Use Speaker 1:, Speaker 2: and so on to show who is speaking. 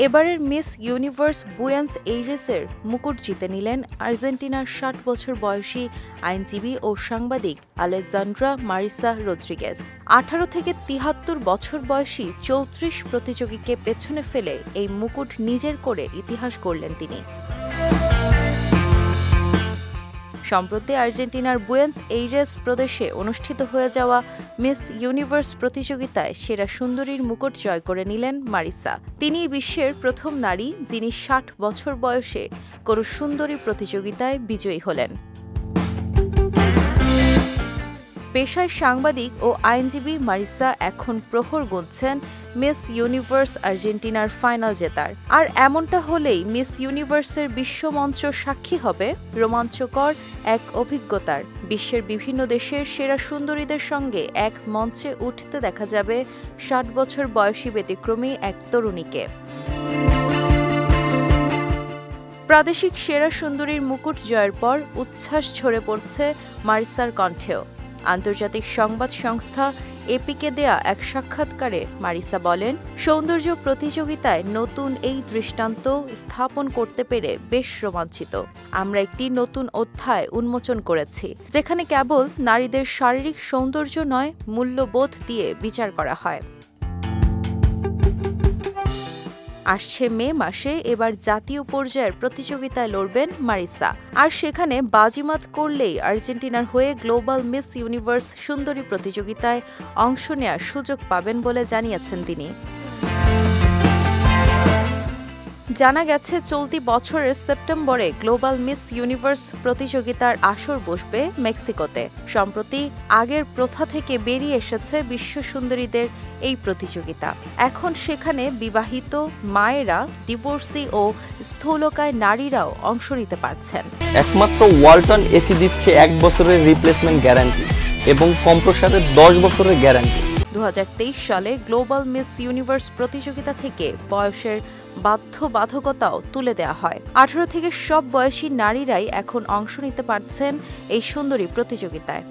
Speaker 1: এবারের miss universe Buenos এইরেসের মুকুট জিতে নিলেন আর্জেন্টিনার ৬০ বছর বয়সী আইনজীবী ও সাংবাদিক আলেজান্ড্রা মারিসা রদ্রিগেজ। ১৮ থেকে ৭৩ বছর বয়সী ৩৪ প্রতিযোগীকে পেছনে ফেলে এই মুকুট নিজের করে ইতিহাস গড়লেন তিনি। সম্প্রতি আর্জেন্টিনার বুয়েন্স এইরেস প্রদেশে অনুষ্ঠিত হয়ে যাওয়া মিস ইউনিভার্স প্রতিযোগিতায় সেরা সুন্দরীর মুকুট জয় করে নিলেন মারিসা। তিনি বিশ্বের প্রথম নারী যিনি ৬০ বছর বয়সে কোনো সুন্দরী প্রতিযোগিতায় বিজয়ী হলেন। পেশায় সাংবাদিক ও আইনজীবী মারিসা এখন প্রহর গুনছেন মিস ইউনিভার্স আর্জেন্টিনার ফাইনাল জেতার। আর এমনটা হলেই মিস ইউনিভার্সের বিশ্বমঞ্চ সাক্ষী হবে রোমাঞ্চকর এক অভিজ্ঞতার। বিশ্বের বিভিন্ন দেশের সেরা সুন্দরীদের সঙ্গে এক মঞ্চে উঠতে দেখা যাবে ৬০ বছর বয়সী ব্যতিক্রমী এক তরুণীকে। প্রাদেশিক সেরা সুন্দরীর মুকুট জয়ের পর উচ্ছ্বাস ঝরে পড়ছে মারিসার কণ্ঠেও। আন্তর্জাতিক সংবাদ সংস্থা এপিকে দেয়া এক সাক্ষাৎকারে মারিসা বলেন, সৌন্দর্য প্রতিযোগিতায় নতুন এই দৃষ্টান্ত স্থাপন করতে পেরে বেশ রোমাঞ্চিত। আমরা একটি নতুন অধ্যায় উন্মোচন করেছি, যেখানে কেবল নারীদের শারীরিক সৌন্দর্য নয়, মূল্যবোধ দিয়ে বিচার করা হয়। আসছে মে মাসে এবার জাতীয় পর্যায়ের প্রতিযোগিতায় লড়বেন মারিসা। আর সেখানে বাজিমাত করলেই আর্জেন্টিনার হয়ে গ্লোবাল মিস ইউনিভার্স সুন্দরী প্রতিযোগিতায় অংশ নেওয়ার সুযোগ পাবেন বলে জানিয়েছেন তিনি। জানা গেছে, চলতি বছরের সেপ্টেম্বরে গ্লোবাল মিস ইউনিভার্স প্রতিযোগিতার আসর বসবে মেক্সিকোতে। সম্প্রতি আগের প্রথা থেকে বেরিয়ে এসেছে বিশ্ব সুন্দরীদের এই প্রতিযোগিতা। এখন সেখানে বিবাহিত, মায়েরা, ডিভোর্সি ও স্থূলকায় নারীরাও অংশ নিতে পারছেন।
Speaker 2: একমাত্র ওয়ালটন এসি দিচ্ছে ১ বছরের রিপ্লেসমেন্ট গ্যারান্টি এবং কম্প্রেসরের ১০ বছরের গ্যারান্টি।
Speaker 1: ২০২৩ সালে গ্লোবাল মিস ইউনিভার্স প্রতিযোগিতা থেকে বয়সের বাধ্যবাধকতাও তুলে দেওয়া হয়। ১৮ থেকে সব বয়সী নারীরাই এখন অংশ নিতে পারছেন এই সুন্দরী প্রতিযোগিতায়।